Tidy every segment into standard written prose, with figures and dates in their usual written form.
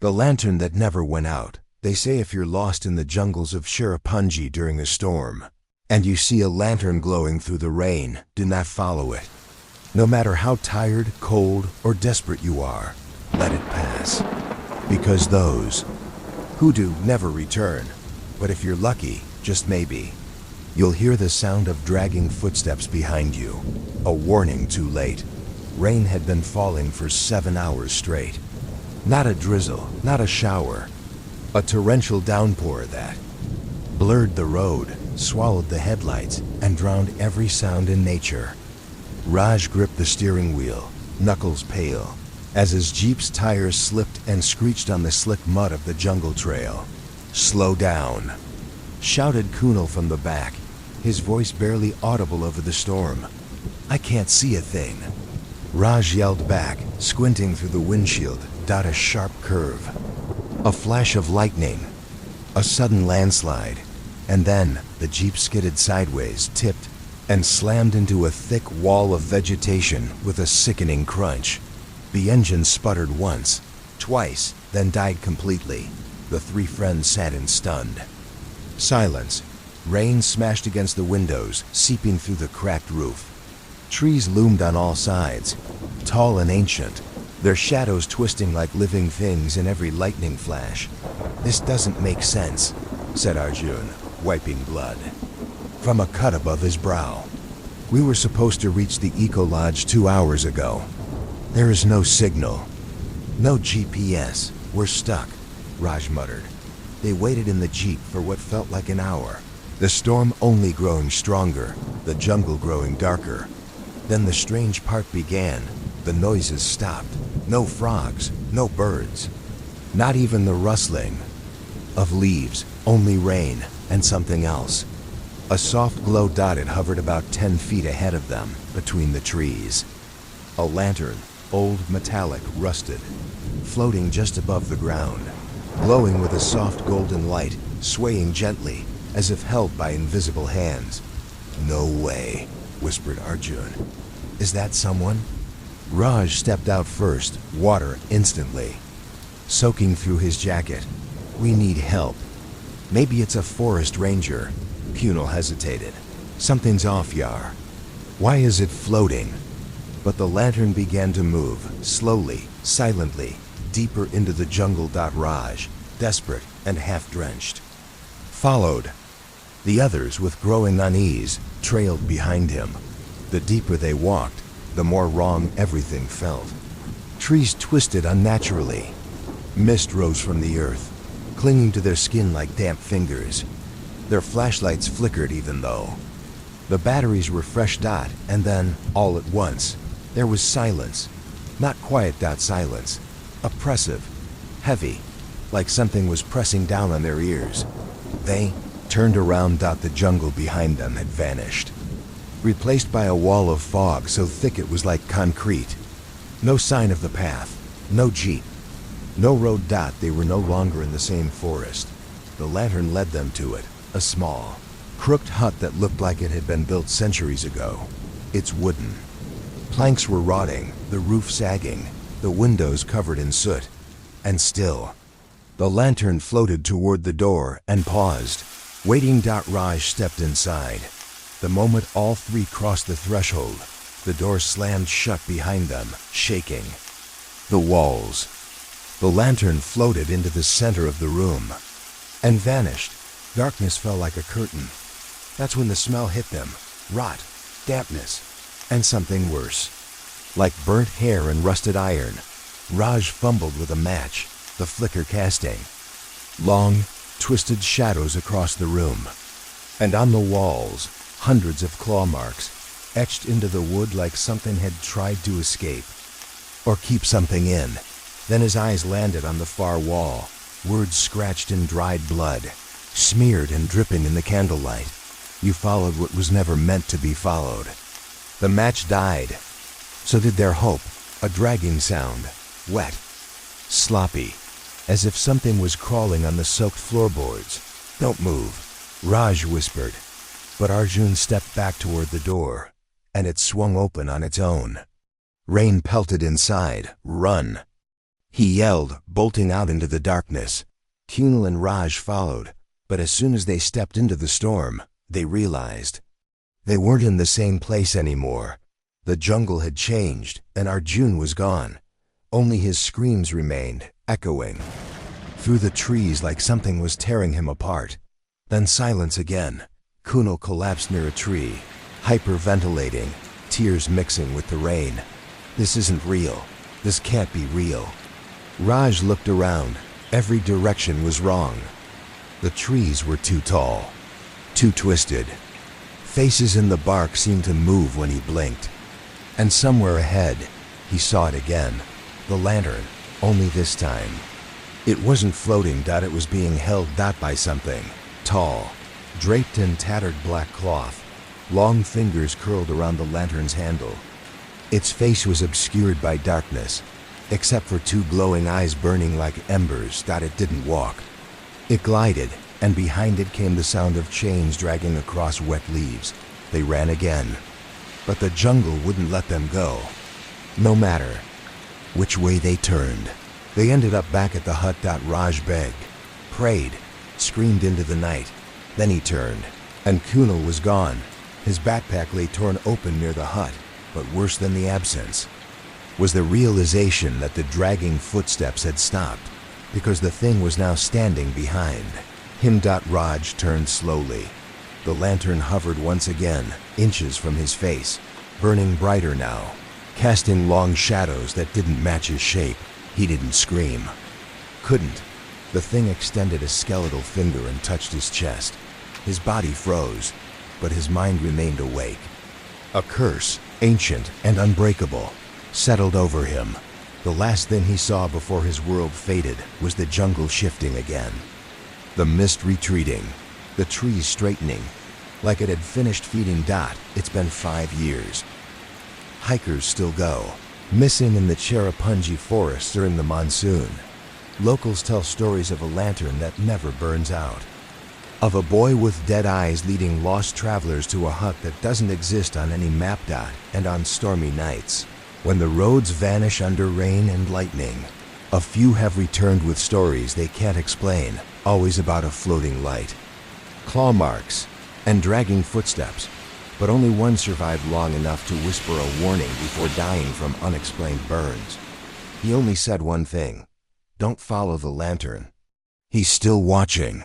The lantern that never went out. They say if you're lost in the jungles of Cherrapunji during a storm, and you see a lantern glowing through the rain, do not follow it. No matter how tired, cold, or desperate you are, let it pass. Because those who do never return. But if you're lucky, just maybe, you'll hear the sound of dragging footsteps behind you. A warning too late. Rain had been falling for 7 hours straight. Not a drizzle, not a shower. A torrential downpour that blurred the road, swallowed the headlights, and drowned every sound in nature. Raj gripped the steering wheel, knuckles pale, as his Jeep's tires slipped and screeched on the slick mud of the jungle trail. "Slow down," shouted Kunal from the back, his voice barely audible over the storm. "I can't see a thing." Raj yelled back, squinting through the windshield, a sharp curve. A flash of lightning, a sudden landslide, and then the Jeep skidded sideways, tipped, and slammed into a thick wall of vegetation with a sickening crunch. The engine sputtered once, twice, then died completely. The three friends sat in stunned silence. Rain smashed against the windows, seeping through the cracked roof. Trees loomed on all sides, tall and ancient, their shadows twisting like living things in every lightning flash. "This doesn't make sense," said Arjun, wiping blood from a cut above his brow. "We were supposed to reach the Eco Lodge 2 hours ago. There is no signal, no GPS. We're stuck," Raj muttered. They waited in the Jeep for what felt like an hour, the storm only growing stronger, the jungle growing darker. Then the strange part began. The noises stopped. No frogs, no birds, not even the rustling of leaves, only rain and something else. A soft glow dotted hovered about 10 feet ahead of them, between the trees. A lantern, old, metallic, rusted, floating just above the ground, glowing with a soft golden light, swaying gently, as if held by invisible hands. "No way," whispered Arjun. "Is that someone?" Raj stepped out first, water instantly, soaking through his jacket. "We need help." "Maybe it's a forest ranger." Kunal hesitated. "Something's off, Yar. Why is it floating?" But the lantern began to move, slowly, silently, deeper into the jungle. Raj, desperate and half-drenched, followed. The others, with growing unease, trailed behind him. The deeper they walked, the more wrong everything felt. Trees twisted unnaturally. Mist rose from the earth, clinging to their skin like damp fingers. Their flashlights flickered even though the batteries were fresh. And then, all at once, there was silence. Not quiet. Silence. Oppressive. Heavy. Like something was pressing down on their ears. They turned around. The jungle behind them had vanished, replaced by a wall of fog so thick it was like concrete. No sign of the path, no Jeep, no road. They were no longer in the same forest. The lantern led them to it, a small, crooked hut that looked like it had been built centuries ago. Its wooden planks were rotting, the roof sagging, the windows covered in soot. And still, the lantern floated toward the door and paused, waiting. Raj stepped inside. The moment all three crossed the threshold, the door slammed shut behind them, shaking. The walls. The lantern floated into the center of the room and vanished. Darkness fell like a curtain. That's when the smell hit them. Rot, dampness, and something worse. Like burnt hair and rusted iron. Raj fumbled with a match, the flicker casting long, twisted shadows across the room. And on the walls, hundreds of claw marks, etched into the wood like something had tried to escape, or keep something in. Then his eyes landed on the far wall, words scratched in dried blood, smeared and dripping in the candlelight. "You followed what was never meant to be followed." The match died. So did their hope. A dragging sound, wet, sloppy, as if something was crawling on the soaked floorboards. "Don't move," Raj whispered. But Arjun stepped back toward the door, and it swung open on its own. Rain pelted inside. "Run." he yelled, bolting out into the darkness. Kunal and Raj followed, but as soon as they stepped into the storm, they realized they weren't in the same place anymore. The jungle had changed, and Arjun was gone. Only his screams remained, echoing through the trees like something was tearing him apart. Then silence again. Kunal collapsed near a tree, hyperventilating, tears mixing with the rain. This isn't real. This can't be real. Raj looked around. Every direction was wrong. The trees were too tall, too twisted. Faces in the bark seemed to move when he blinked. And somewhere ahead, he saw it again. The lantern, only this time. It wasn't floating. It was being held by something tall, draped in tattered black cloth. Long fingers curled around the lantern's handle. Its face was obscured by darkness, except for two glowing eyes burning like embers. It didn't walk. It glided, and behind it came the sound of chains dragging across wet leaves. They ran again, but the jungle wouldn't let them go. No matter which way they turned, they ended up back at the hut. Raj begged, prayed, screamed into the night. Then he turned, and Kunal was gone. His backpack lay torn open near the hut, but worse than the absence was the realization that the dragging footsteps had stopped, because the thing was now standing behind him. Raj turned slowly. The lantern hovered once again, inches from his face, burning brighter now, casting long shadows that didn't match his shape. He didn't scream. Couldn't. The thing extended a skeletal finger and touched his chest. His body froze, but his mind remained awake. A curse, ancient and unbreakable, settled over him. The last thing he saw before his world faded was the jungle shifting again. The mist retreating, the trees straightening, like it had finished feeding. It's been 5 years. Hikers still go, missing in the Cherrapunji forest during the monsoon. Locals tell stories of a lantern that never burns out, of a boy with dead eyes leading lost travelers to a hut that doesn't exist on any map. And on stormy nights, when the roads vanish under rain and lightning, a few have returned with stories they can't explain, always about a floating light, claw marks, and dragging footsteps. But only one survived long enough to whisper a warning before dying from unexplained burns. He only said one thing: don't follow the lantern. He's still watching.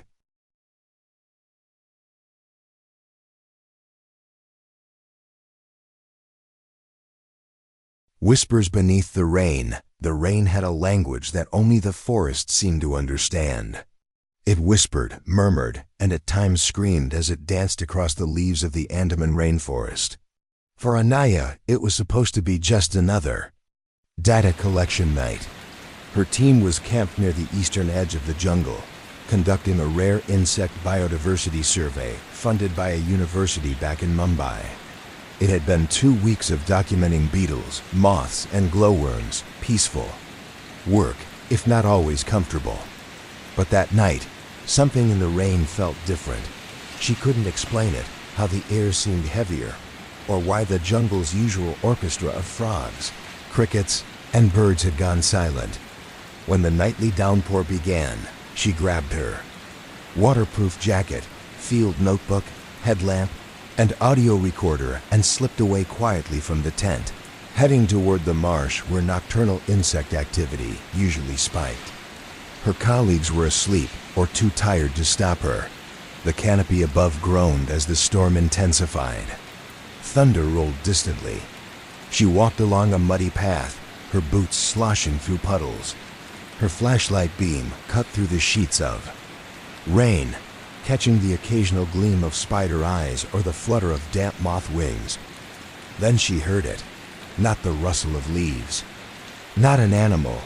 Whispers beneath the rain. The rain had a language that only the forest seemed to understand. It whispered, murmured, and at times screamed as it danced across the leaves of the Andaman rainforest. For Anaya, it was supposed to be just another data collection night. Her team was camped near the eastern edge of the jungle, conducting a rare insect biodiversity survey funded by a university back in Mumbai. It had been 2 weeks of documenting beetles, moths, and glowworms. Peaceful work, if not always comfortable. But that night, something in the rain felt different. She couldn't explain it, how the air seemed heavier, or why the jungle's usual orchestra of frogs, crickets, and birds had gone silent. When the nightly downpour began, she grabbed her waterproof jacket, field notebook, headlamp, and audio recorder and slipped away quietly from the tent, heading toward the marsh where nocturnal insect activity usually spiked. Her colleagues were asleep or too tired to stop her. The canopy above groaned as the storm intensified. Thunder rolled distantly. She walked along a muddy path, her boots sloshing through puddles. Her flashlight beam cut through the sheets of rain, catching the occasional gleam of spider eyes or the flutter of damp moth wings. Then she heard it, not the rustle of leaves, not an animal,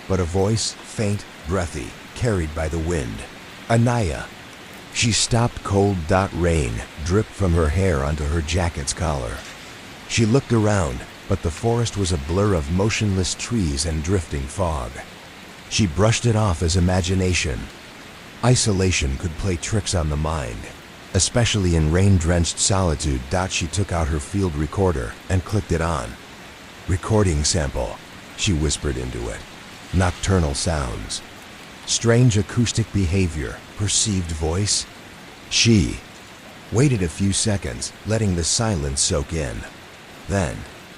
but a voice, faint, breathy, carried by the wind. Anaya. She stopped. Cold. Rain dripped from her hair onto her jacket's collar. She looked around, but the forest was a blur of motionless trees and drifting fog. She brushed it off as imagination. Isolation could play tricks on the mind, especially in rain-drenched solitude. She took out her field recorder and clicked it on. Recording sample, she whispered into it. nocturnal sounds, strange acoustic behavior, perceived voice. She waited a few seconds, letting the silence soak in. Then,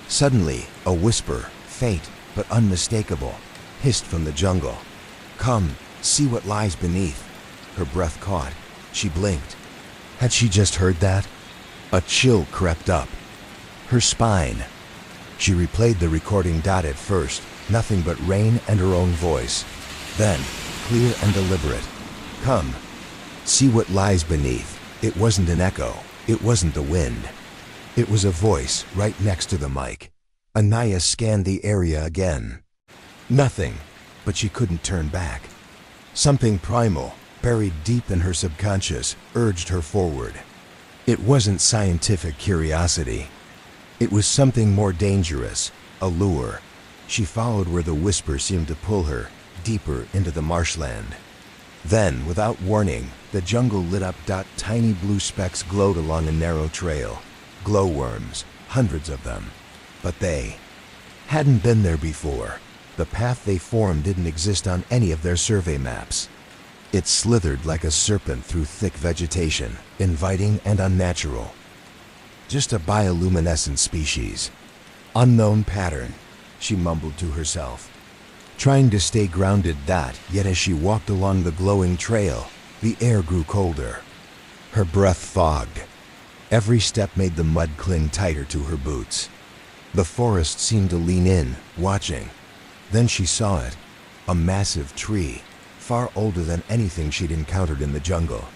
suddenly, a whisper, faint but unmistakable, hissed from the jungle. "Come, see what lies beneath." Her breath caught. She blinked. Had she just heard that? A chill crept up her spine. She replayed the recording. At first, nothing but rain and her own voice. Then, clear and deliberate. "Come, see what lies beneath." It wasn't an echo. It wasn't the wind. It was a voice right next to the mic. Anaya scanned the area again. Nothing, but she couldn't turn back. Something primal, buried deep in her subconscious, urged her forward. It wasn't scientific curiosity. It was something more dangerous, a lure. She followed where the whisper seemed to pull her, deeper into the marshland. Then, without warning, the jungle lit up. Tiny blue specks glowed along a narrow trail. Glowworms, hundreds of them. But they hadn't been there before. The path they formed didn't exist on any of their survey maps. It slithered like a serpent through thick vegetation, inviting and unnatural. Just a bioluminescent species. Unknown pattern, she mumbled to herself, trying to stay grounded. Yet as she walked along the glowing trail, the air grew colder. Her breath fogged. Every step made the mud cling tighter to her boots. The forest seemed to lean in, watching. Then she saw it, a massive tree, far older than anything she'd encountered in the jungle.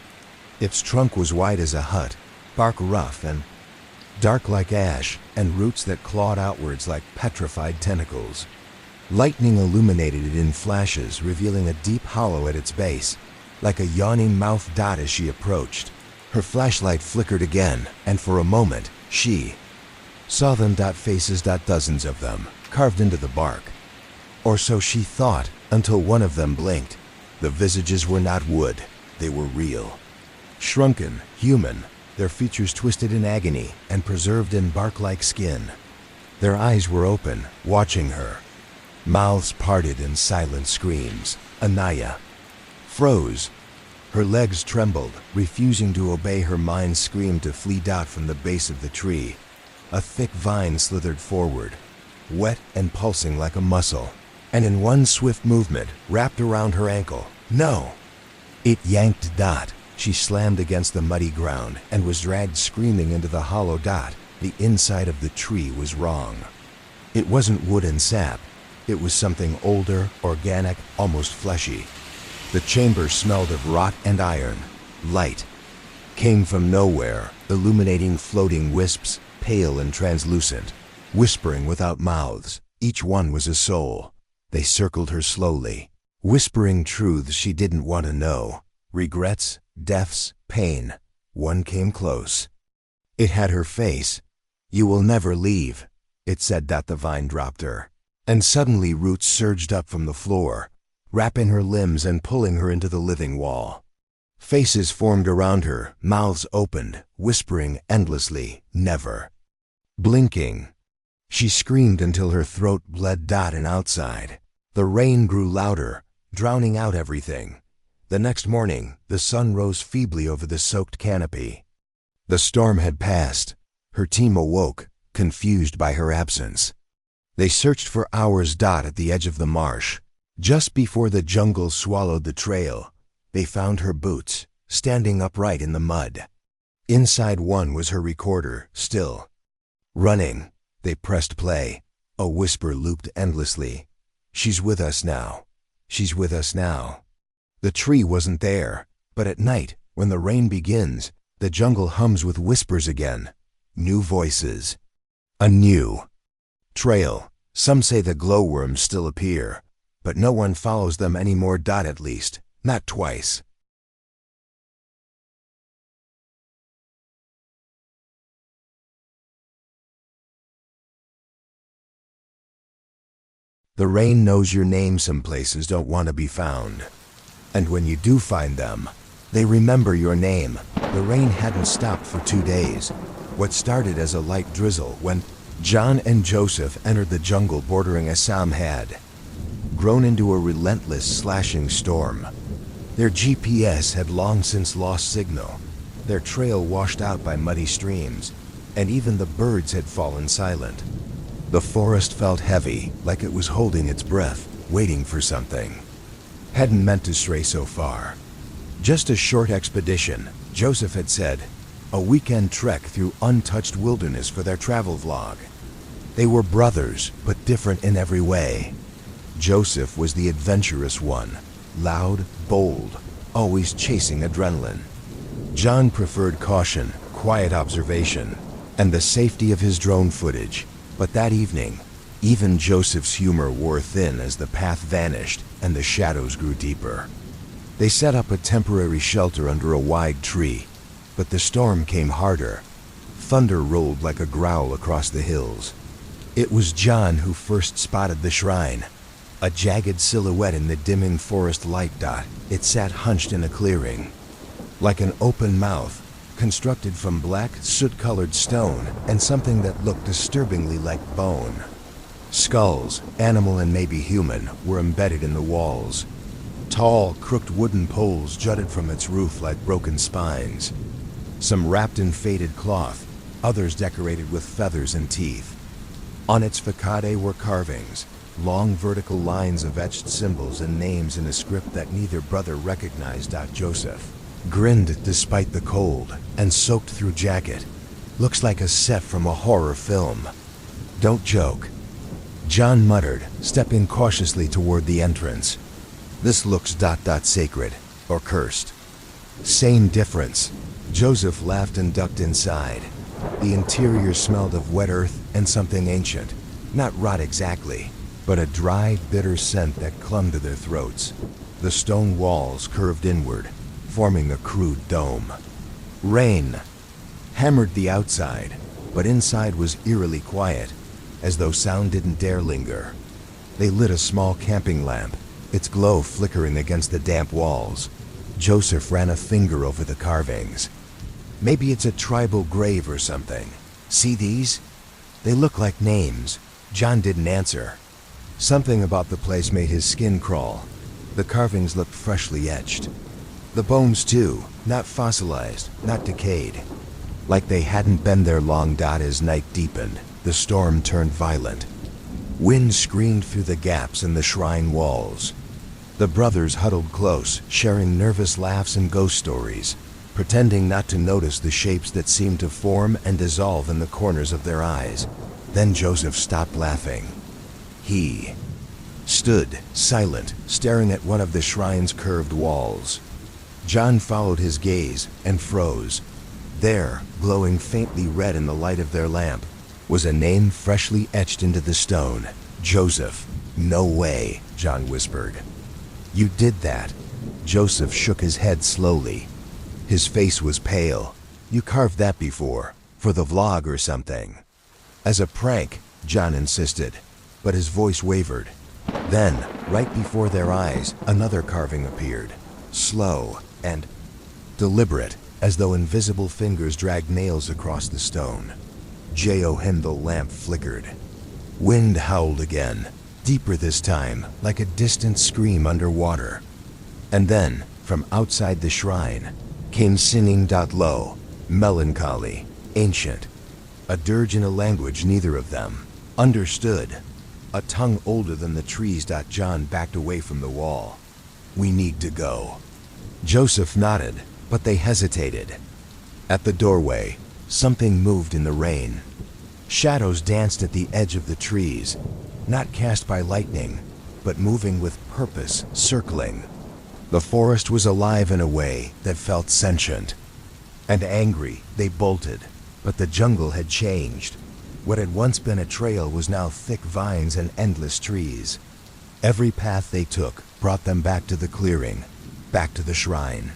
Its trunk was wide as a hut, bark rough and dark like ash, and roots that clawed outwards like petrified tentacles. Lightning illuminated it in flashes, revealing a deep hollow at its base, like a yawning mouth. As she approached, her flashlight flickered again, and for a moment, she saw them. Faces. Dozens of them, carved into the bark. Or so she thought, until one of them blinked. The visages were not wood, they were real. Shrunken, human, their features twisted in agony and preserved in bark-like skin. Their eyes were open, watching her. Mouths parted in silent screams. Anaya froze. Her legs trembled, refusing to obey. Her mind screamed to flee. From the base of the tree, a thick vine slithered forward, wet and pulsing like a muscle, and in one swift movement wrapped around her ankle. No! It yanked. She slammed against the muddy ground and was dragged screaming into the hollow. The inside of the tree was wrong. It wasn't wood and sap. It was something older, organic, almost fleshy. The chamber smelled of rot and iron. Light came from nowhere, illuminating floating wisps, pale and translucent, whispering without mouths. Each one was a soul. They circled her slowly, whispering truths she didn't want to know. Regrets, deaths, pain. One came close. It had her face. "You will never leave," it said. The vine dropped her. And suddenly roots surged up from the floor, wrapping her limbs and pulling her into the living wall. Faces formed around her, mouths opened, whispering endlessly, "Never." Blinking, she screamed until her throat bled. And outside, the rain grew louder, drowning out everything. The next morning, the sun rose feebly over the soaked canopy. The storm had passed. Her team awoke, confused by her absence. They searched for hours. At the edge of the marsh, just before the jungle swallowed the trail, they found her boots, standing upright in the mud. Inside one was her recorder, still running. They pressed play. A whisper looped endlessly. "She's with us now. She's with us now." The tree wasn't there, but at night, when the rain begins, the jungle hums with whispers again. New voices. A new trail. Some say the glowworms still appear, but no one follows them anymore. At least, not twice. The rain knows your name. Some places don't want to be found. And when you do find them, they remember your name. The rain hadn't stopped for 2 days. What started as a light drizzle when John and Joseph entered the jungle bordering Assam had grown into a relentless, slashing storm. Their GPS had long since lost signal, their trail washed out by muddy streams, and even the birds had fallen silent. The forest felt heavy, like it was holding its breath, waiting for something. Hadn't meant to stray so far. Just a short expedition, Joseph had said, a weekend trek through untouched wilderness for their travel vlog. They were brothers, but different in every way. Joseph was the adventurous one, loud, bold, always chasing adrenaline. John preferred caution, quiet observation, and the safety of his drone footage. But that evening, even Joseph's humor wore thin as the path vanished and the shadows grew deeper. They set up a temporary shelter under a wide tree, but the storm came harder. Thunder rolled like a growl across the hills. It was John who first spotted the shrine. A jagged silhouette in the dimming forest light dot, it sat hunched in a clearing. Like an open mouth, constructed from black, soot-colored stone and something that looked disturbingly like bone. Skulls, animal and maybe human, were embedded in the walls. Tall, crooked wooden poles jutted from its roof like broken spines. Some wrapped in faded cloth, others decorated with feathers and teeth. On its facade were carvings, long vertical lines of etched symbols and names in a script that neither brother recognized. Joseph grinned despite the cold and soaked through jacket. Looks like a set from a horror film. Don't joke. John muttered, stepping cautiously toward the entrance. This looks sacred, or cursed. Same difference. Joseph laughed and ducked inside. The interior smelled of wet earth and something ancient. Not rot exactly, but a dry, bitter scent that clung to their throats. The stone walls curved inward, forming a crude dome. Rain hammered the outside, but inside was eerily quiet, as though sound didn't dare linger. They lit a small camping lamp, its glow flickering against the damp walls. Joseph ran a finger over the carvings. Maybe it's a tribal grave or something. See these? They look like names. John didn't answer. Something about the place made his skin crawl. The carvings looked freshly etched. The bones too, not fossilized, not decayed. Like they hadn't been there long. As night deepened, the storm turned violent. Wind screamed through the gaps in the shrine walls. The brothers huddled close, sharing nervous laughs and ghost stories, pretending not to notice the shapes that seemed to form and dissolve in the corners of their eyes. Then Joseph stopped laughing. He stood, silent, staring at one of the shrine's curved walls. John followed his gaze and froze. There, glowing faintly red in the light of their lamp, was a name freshly etched into the stone. Joseph. No way, John whispered. You did that. Joseph shook his head slowly. His face was pale. You carved that before, for the vlog or something. As a prank, John insisted, but his voice wavered. Then, right before their eyes, another carving appeared, slow and deliberate, as though invisible fingers dragged nails across the stone. The lamp flickered. Wind howled again, deeper this time, like a distant scream underwater. And then, from outside the shrine, came singing low, melancholy, ancient. A dirge in a language neither of them understood. A tongue older than the trees. John backed away from the wall. We need to go. Joseph nodded, but they hesitated. At the doorway, something moved in the rain. Shadows danced at the edge of the trees, not cast by lightning, but moving with purpose, circling. The forest was alive in a way that felt sentient. And angry, they bolted, but the jungle had changed. What had once been a trail was now thick vines and endless trees. Every path they took brought them back to the clearing, back to the shrine.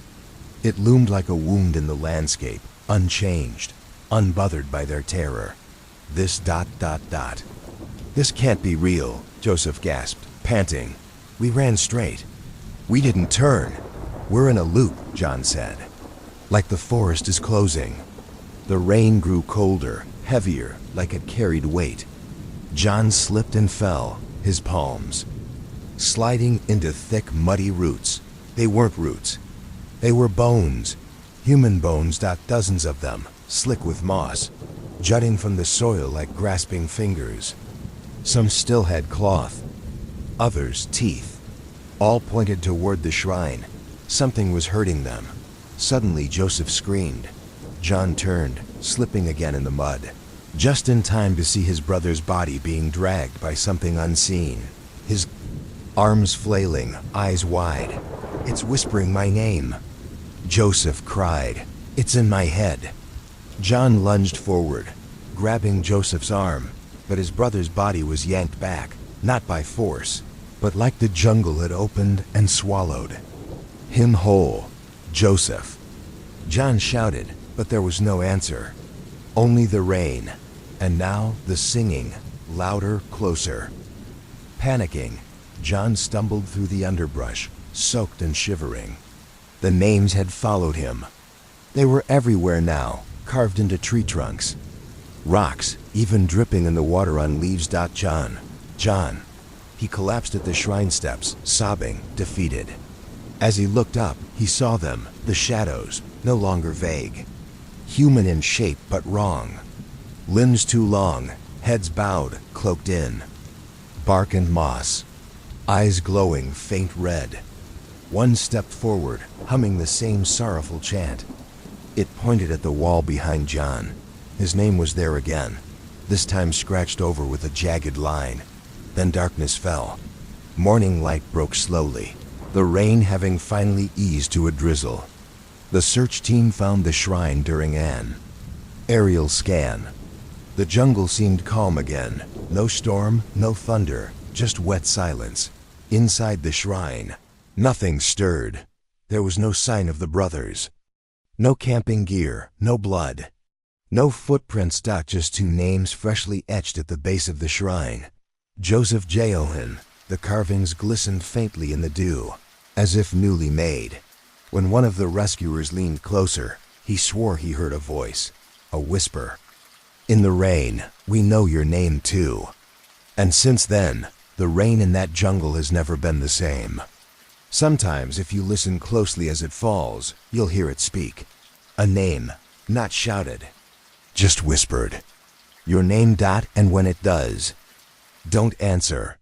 It loomed like a wound in the landscape, unchanged, unbothered by their terror. This ... This can't be real, Joseph gasped, panting. We ran straight. We didn't turn. We're in a loop, John said. Like the forest is closing. The rain grew colder, heavier, like it carried weight. John slipped and fell, his palms. sliding into thick, muddy roots. They weren't roots. They were bones. Human bones, dozens of them, slick with moss, jutting from the soil like grasping fingers. Some still had cloth, others teeth. All pointed toward the shrine. Something was hurting them. Suddenly, Joseph screamed. John turned, slipping again in the mud, just in time to see his brother's body being dragged by something unseen. His arms flailing, eyes wide. "It's whispering my name," Joseph cried. "It's in my head." John lunged forward, grabbing Joseph's arm, but his brother's body was yanked back, not by force, but like the jungle had opened and swallowed him whole. "Joseph!" John shouted, but there was no answer. Only the rain, and now the singing, louder, closer. Panicking, John stumbled through the underbrush, soaked and shivering. The names had followed him. They were everywhere now, carved into tree trunks. Rocks, even dripping in the water on leaves. John. He collapsed at the shrine steps, sobbing, defeated. As he looked up, he saw them, the shadows, no longer vague. Human in shape, but wrong. Limbs too long, heads bowed, cloaked in bark and moss. Eyes glowing faint red. One stepped forward, humming the same sorrowful chant. It pointed at the wall behind John. His name was there again, this time scratched over with a jagged line. Then darkness fell. Morning light broke slowly, the rain having finally eased to a drizzle. The search team found the shrine during an aerial scan. The jungle seemed calm again. No storm, no thunder, just wet silence. Inside the shrine, nothing stirred. There was no sign of the brothers. No camping gear, no blood. No footprints, just two names freshly etched at the base of the shrine. Joseph J. Owen. The carvings glistened faintly in the dew, as if newly made. When one of the rescuers leaned closer, he swore he heard a voice, a whisper. "In the rain, we know your name too." And since then, the rain in that jungle has never been the same. Sometimes, if you listen closely as it falls, you'll hear it speak. A name, not shouted, just whispered. Your name. And when it does, don't answer.